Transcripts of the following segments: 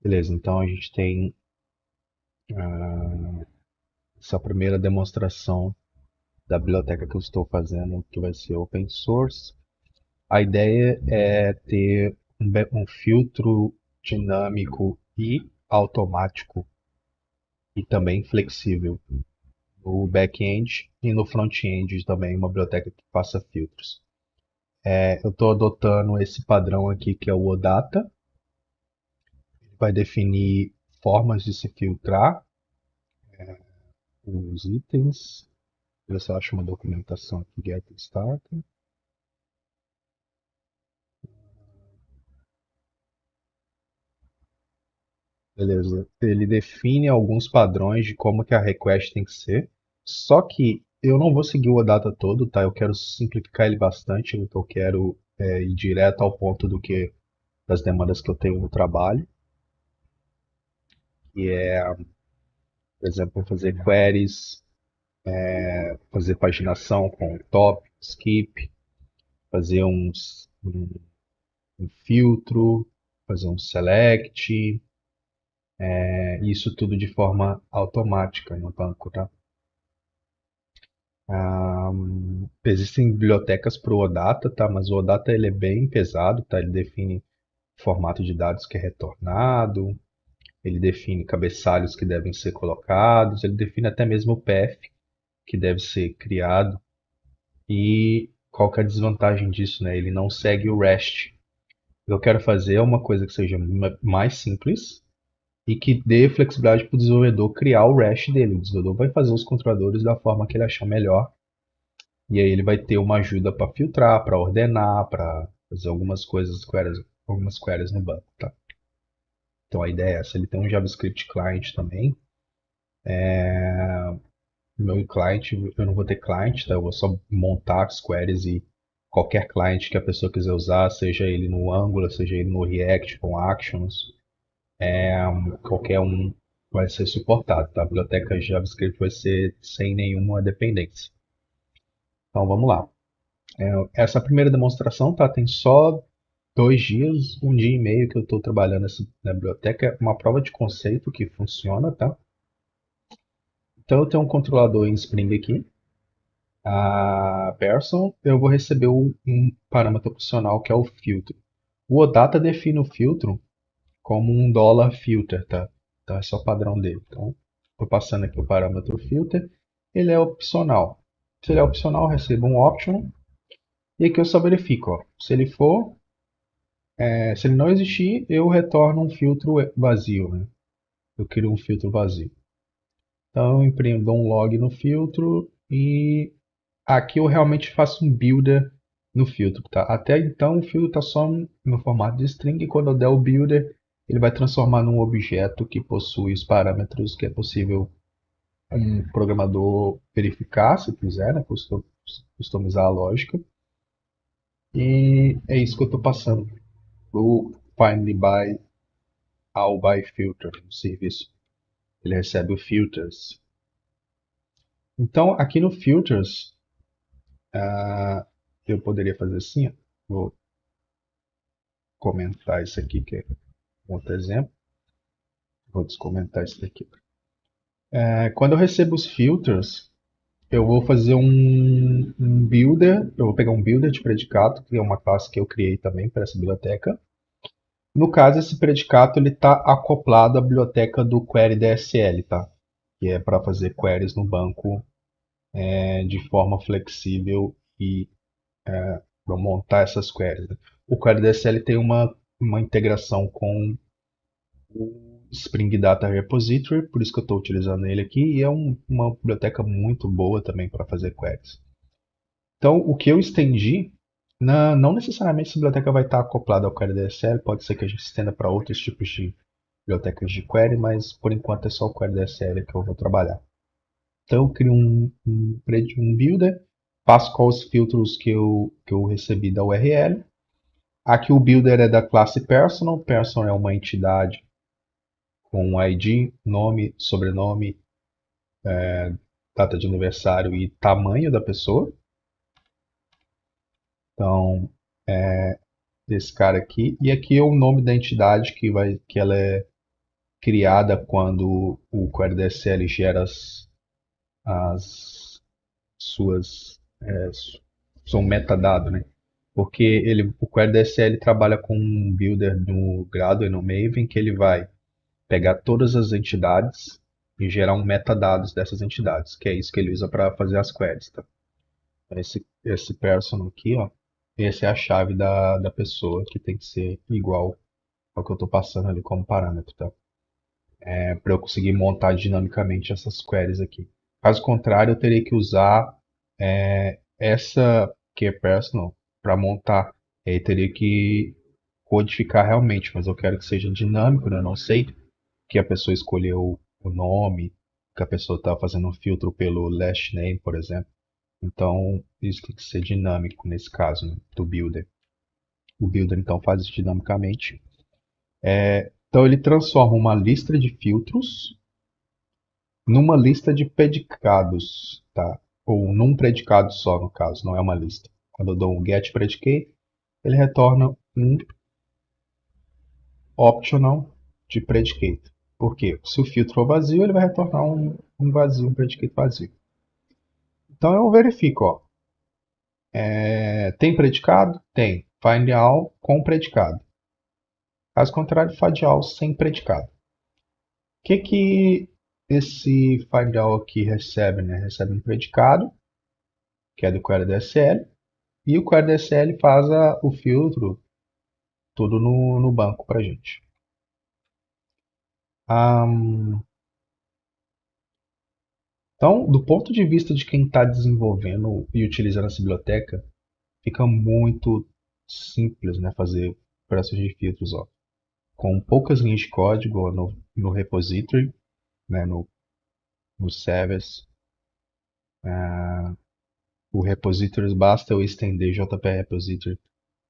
Beleza, então a gente tem essa primeira demonstração da biblioteca que eu estou fazendo, que vai ser open source. A ideia é ter um filtro dinâmico e automático e também flexível no back-end e no front-end também, uma biblioteca que faça filtros. Eu estou adotando esse padrão aqui que é o OData. Ele vai definir formas de se filtrar os itens. Ver se eu acho uma documentação aqui, get started. Beleza. Ele define alguns padrões de como que a request tem que ser. Só que eu não vou seguir o OData todo, tá? Eu quero simplificar ele bastante, então eu quero ir direto ao ponto das demandas que eu tenho no trabalho. E por exemplo, fazer queries, fazer paginação com top, skip, fazer um filtro, fazer um select, isso tudo de forma automática no banco, tá? Existem bibliotecas para o OData, tá? Mas o OData ele é bem pesado, tá? Ele define formato de dados que é retornado, ele define cabeçalhos que devem ser colocados, ele define até mesmo o path que deve ser criado. E qual que é a desvantagem disso, né? Ele não segue o REST. O que eu quero fazer é uma coisa que seja mais simples e que dê flexibilidade para o desenvolvedor criar o REST dele. O desenvolvedor vai fazer os controladores da forma que ele achar melhor. E aí ele vai ter uma ajuda para filtrar, para ordenar, para fazer algumas queries no banco, tá? Então a ideia é essa. Ele tem um JavaScript client também. Meu client, eu não vou ter client, tá? Eu vou só montar as queries e qualquer client que a pessoa quiser usar, seja ele no Angular, seja ele no React com Actions, qualquer um vai ser suportado, tá? A biblioteca JavaScript vai ser sem nenhuma dependência. Então vamos lá. Essa primeira demonstração, tá? Tem só 2 dias, um dia e meio que eu estou trabalhando na biblioteca. É uma prova de conceito que funciona, tá? Então eu tenho um controlador em Spring aqui, a person. Eu vou receber um parâmetro opcional que é o filtro. O OData define o filtro como um $filter, tá? Então é só o padrão dele. Então, estou passando aqui o parâmetro filter. Ele é opcional. Se ele é opcional, eu recebo um option. E aqui eu só verifico, ó. Se ele não existir, eu retorno um filtro vazio, né? Eu crio um filtro vazio. Então eu imprimo, dou um log no filtro e aqui eu realmente faço um builder no filtro, tá? Até então o filtro está só no formato de string e quando eu der o builder, ele vai transformar num objeto que possui os parâmetros que é possível um programador verificar, se quiser, né? Customizar a lógica. E é isso que eu estou passando. O find by all by filter no serviço. Ele recebe o filters. Então, aqui no filters, eu poderia fazer assim, ó. Vou comentar isso aqui, que é um outro exemplo. Vou descomentar isso daqui. Quando eu recebo os filters, eu vou fazer um builder. Eu vou pegar um builder de predicado, que é uma classe que eu criei também para essa biblioteca. No caso, esse predicato está acoplado à biblioteca do Query DSL, tá? Que é para fazer queries no banco de forma flexível e para montar essas queries, né? O Query DSL tem uma integração com o Spring Data Repository, por isso que eu estou utilizando ele aqui, e é uma biblioteca muito boa também para fazer queries. Então, o que eu estendi, não necessariamente essa biblioteca vai estar acoplada ao Query DSL, pode ser que a gente estenda para outros tipos de bibliotecas de query, mas por enquanto é só o Query DSL que eu vou trabalhar. Então, eu crio um builder, passo quais os filtros que eu recebi da URL. Aqui o builder é da classe personal. Personal é uma entidade com ID, nome, sobrenome, data de aniversário e tamanho da pessoa. Então, esse cara aqui. E aqui é o nome da entidade que ela é. criada quando o Query DSL gera as suas são metadado, né? Porque o Query DSL trabalha com um builder no Gradle e no Maven que ele vai pegar todas as entidades e gerar um metadados dessas entidades, que é isso que ele usa para fazer as queries, tá? Esse person aqui, ó, essa é a chave da pessoa que tem que ser igual ao que eu estou passando ali como parâmetro, tá? Para eu conseguir montar dinamicamente essas queries aqui. Caso contrário, eu teria que usar essa que é personal para montar. E aí teria que codificar realmente, mas eu quero que seja dinâmico, né? Eu não sei que a pessoa escolheu o nome, que a pessoa está fazendo um filtro pelo last name, por exemplo. Então, isso tem que ser dinâmico nesse caso, né, do builder. O builder então faz isso dinamicamente. Então ele transforma uma lista de filtros numa lista de predicados, tá? Ou num predicado só, no caso, não é uma lista. Quando eu dou um get predicate, ele retorna um optional de predicate. Por quê? Se o filtro for vazio, ele vai retornar um vazio, um predicate vazio. Então eu verifico, ó. Tem predicado? Tem. Find all com predicado. Caso contrário, find all sem predicado. O que esse find all aqui recebe? Né? Recebe um predicado, que é do query DSL, e o query DSL faz o filtro tudo no banco para gente. Então, do ponto de vista de quem está desenvolvendo e utilizando essa biblioteca, fica muito simples, né, fazer operações de filtros, ó, com poucas linhas de código no repository, né, no service. O repository basta eu estender JP repository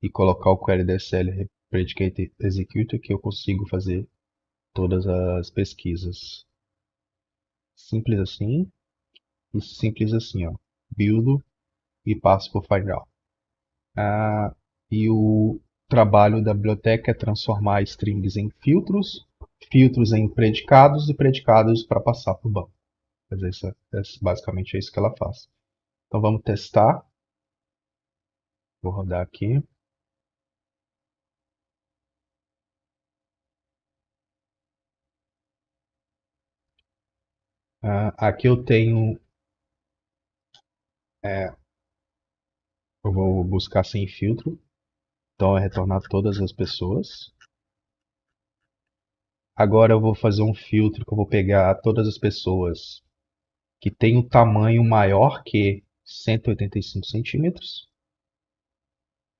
e colocar o query DSL predicate execute que eu consigo fazer todas as pesquisas. Simples assim e simples assim, ó. Build e passo por find all. E o trabalho da biblioteca é transformar strings em filtros, filtros em predicados e predicados para passar para o banco. Quer dizer, basicamente é isso que ela faz. Então vamos testar. Vou rodar aqui. Aqui eu tenho. Eu vou buscar sem filtro. Então é retornar todas as pessoas. Agora eu vou fazer um filtro que eu vou pegar todas as pessoas que têm o tamanho maior que 185 centímetros.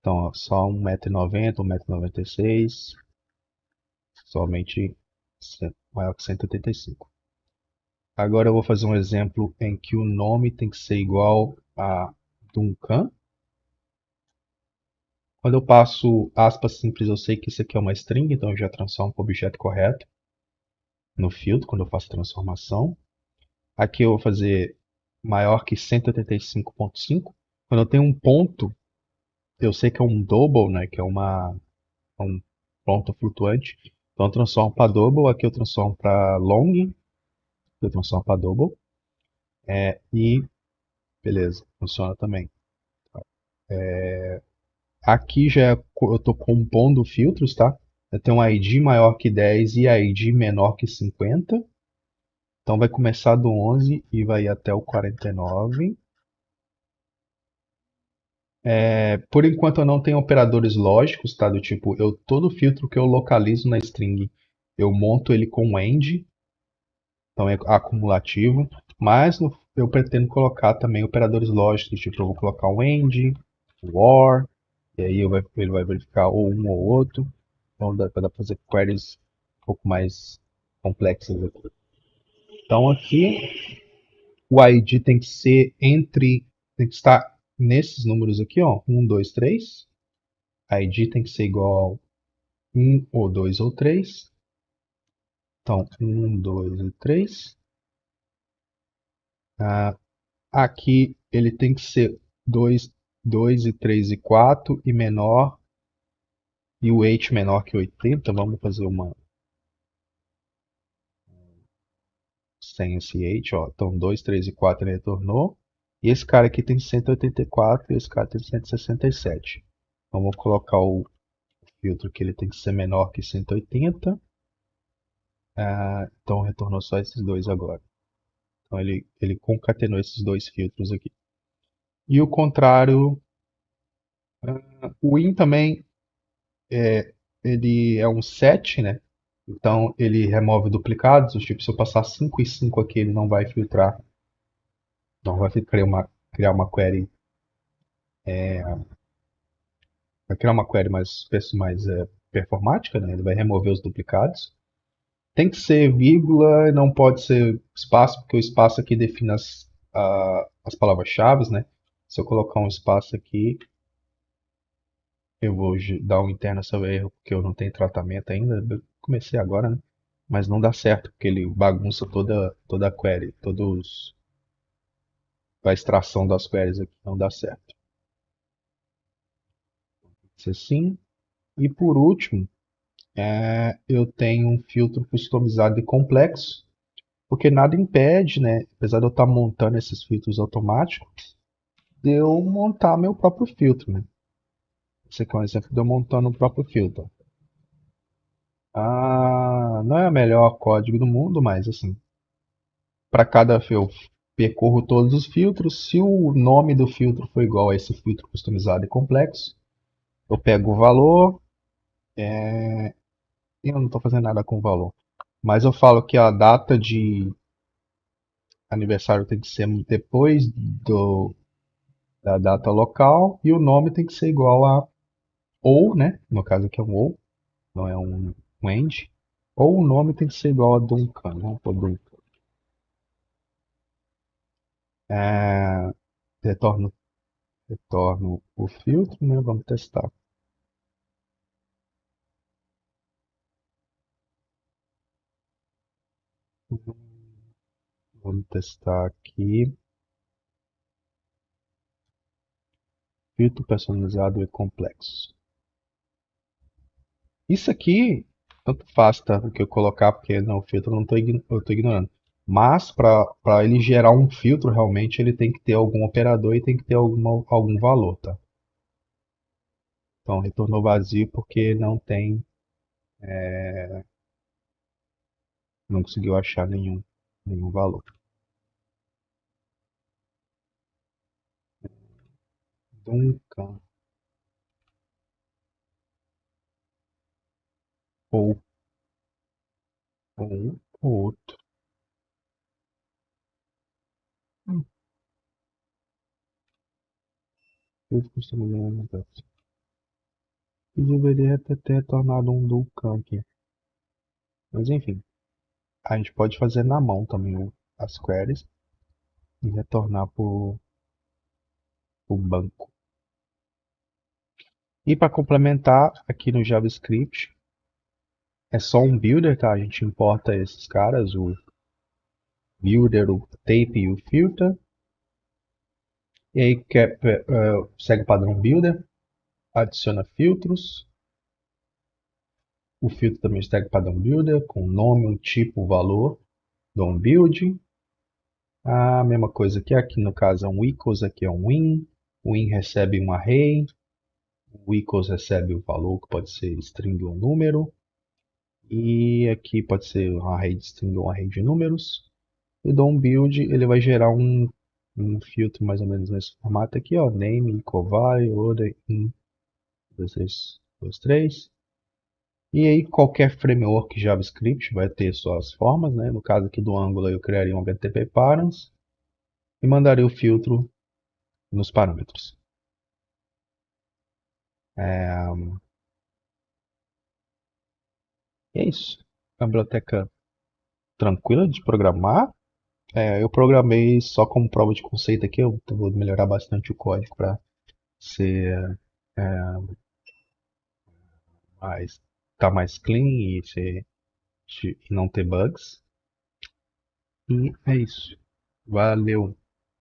Então, ó, só 1,90 m, 1,96 m, somente maior que 185. Agora eu vou fazer um exemplo em que o nome tem que ser igual a Duncan. Quando eu passo aspas simples, eu sei que isso aqui é uma string, então eu já transformo para o objeto correto no filtro, quando eu faço transformação. Aqui eu vou fazer maior que 185.5. Quando eu tenho um ponto, eu sei que é um double, né, que é um ponto flutuante. Então eu transformo para double, aqui eu transformo para long, eu transformo para double. E beleza, funciona também. Aqui eu estou compondo filtros, tá? Eu tenho um ID maior que 10 e ID menor que 50. Então vai começar do 11 e vai até o 49. Por enquanto eu não tenho operadores lógicos, tá? Do tipo, todo filtro que eu localizo na string, eu monto ele com end, então é acumulativo. Mas eu pretendo colocar também operadores lógicos, tipo, eu vou colocar um end, um or, e aí ele vai verificar ou um ou outro. Então dá para fazer queries um pouco mais complexas aqui. Então aqui o ID tem que estar nesses números aqui, ó, 1, 2, 3. ID tem que ser igual a 1 ou 2 ou 3. Então 1, 2 e 3. Aqui ele tem que ser 2, 2 e 3 e 4 e menor, e o weight menor que 80. Vamos fazer sem esse H, ó. Então 2, 3 e 4 ele retornou. E esse cara aqui tem 184 e esse cara tem 167. Então vou colocar o filtro que ele tem que ser menor que 180. Então retornou só esses dois agora. Então ele concatenou esses dois filtros aqui. E o contrário, o in também ele é um set, né? Então ele remove duplicados, tipo, se eu passar 5 e 5 aqui, ele não vai filtrar, não vai criar uma query, vai criar uma query mais performática, né? Ele vai remover os duplicados. Tem que ser vírgula, não pode ser espaço, porque o espaço aqui define as palavras-chave, né? Se eu colocar um espaço aqui, eu vou dar um interno sobre erro, porque eu não tenho tratamento ainda. Eu comecei agora, né? Mas não dá certo, porque ele bagunça toda a query, a extração das queries aqui, não dá certo. Isso assim. E por último, eu tenho um filtro customizado e complexo, porque nada impede, né, apesar de eu estar montando esses filtros automáticos, de eu montar meu próprio filtro, né? Esse aqui é um exemplo de eu montando o próprio filtro. Não é o melhor código do mundo, mas assim, para cada eu percorro todos os filtros. Se o nome do filtro for igual a esse filtro customizado e complexo, eu pego o valor. Eu não estou fazendo nada com o valor, mas eu falo que a data de aniversário tem que ser depois da data local e o nome tem que ser igual a ou, né? No caso aqui é um ou, não é um end. Ou o nome tem que ser igual a Duncan, né? Ou Duncan. É, retorno, retorno o filtro, né? Vamos testar. Vamos testar aqui. Filtro personalizado e complexo. Isso aqui, tanto faz, tá? O que eu colocar, porque não, o filtro eu não estou ignorando. Mas para ele gerar um filtro, realmente ele tem que ter algum operador e tem que ter algum valor, tá? Então retornou vazio porque não conseguiu achar nenhum valor. Duncan ou um ou outro. Hum, Filtro personalizado. E deveria ter retornado um Duncan aqui. Mas enfim, a gente pode fazer na mão também as queries e retornar para o banco. E para complementar, aqui no JavaScript, é só um builder, tá? A gente importa esses caras, o builder, o tape e o filter. E aí segue o padrão builder, adiciona filtros. O filtro também segue o padrão builder, com o nome, o tipo, o valor do build. A mesma coisa aqui no caso é um equals, aqui é um in. O in recebe um array. O equals recebe o valor, que pode ser string ou número. E aqui pode ser um array de string ou um array de números. E dou um build, ele vai gerar um filtro mais ou menos nesse formato aqui, ó, name, equal value, order, in, 2, 3. E aí qualquer framework JavaScript vai ter suas formas, né? No caso aqui do Angular eu criaria um HTTP params e mandaria o filtro nos parâmetros. É, é isso. A biblioteca tranquila de programar. Eu programei só como prova de conceito aqui, eu vou melhorar bastante o código para ser mais, tá mais clean e não ter bugs. E é isso. Valeu!